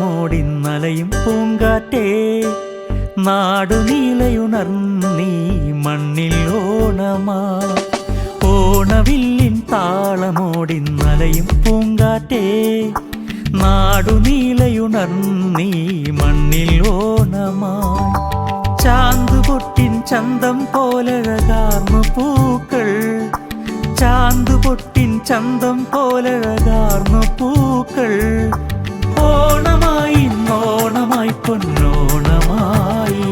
താളമോടിന്നലയും പൂങ്കാറ്റേ നാടുനീലയുണർന്നീ മണ്ണിൽ ഓണമാ ഓണവില്ലിൻ താളമോടിന്നലയും പൂങ്കാറ്റേ നാടുനീലയുണർന്നീ മണ്ണിൽ ഓണമായി ചാന്തുപൊട്ടിൻ ചന്തം പോലഴകാർന്നു പൂക്കൾ ചാന്തുപൊട്ടിൻ ചന്തം പോലഴകാർന്നു പൂക്കൾ ഓണമായി ഓണമായി പൊന്നോണമായി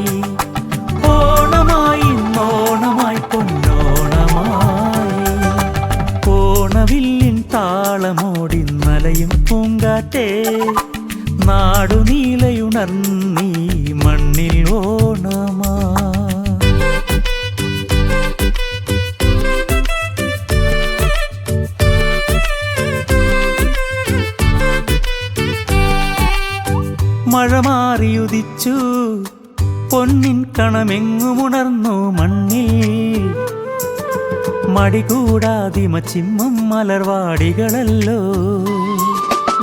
ഓണമായി ഓണമായി പൊന്നോണമായി ഓണവില്ലിൻ താളമോടിന്നലയും പൂങ്കാറ്റേ നാടുനീലയുണർന്നീ മണ്ണിൽ ഓണമാ മഴ മാറിയുദിച്ചു പൊന്നിൻ കണമെങ്ങുമുണർന്നു മണ്ണിൽ മടികൂടാതിമ ചിമ്മം മലർവാടികളല്ലോ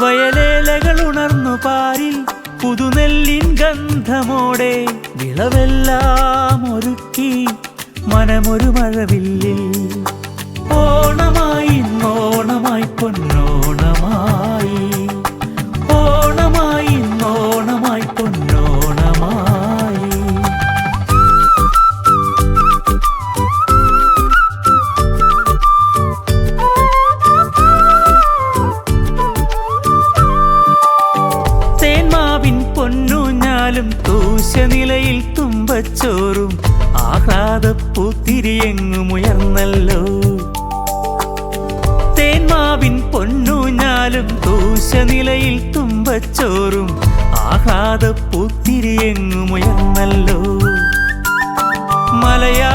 വയലേലകൾ ഉണർന്നു പാരിൽ പുതുനെല്ലിൻ ഗന്ധമോടെ വിളവെല്ലാം ഒരുക്കി മനമൊരു മഴവില്ലിൽ ഓണമായി ഓണമായി പൊന്നോണമായി ഓണമായി ഓണമായി പൊന്നോണമായി തേന്മാവിൻ പൊന്നൂഞ്ഞാലും തൂശനിലയിൽ തുമ്പച്ചോറും ആഹ്ലാദപ്പൂത്തിരിയെങ്ങുമുയർന്നല്ലോ തേന്മാവിൻ പൊന്നൂഞ്ഞാലും തൂശനിലയിൽ തുമ്പച്ചോറും ആഹ്ലാദപ്പൂത്തിരിയെങ്ങുമുയർന്നല്ലോ മലയാ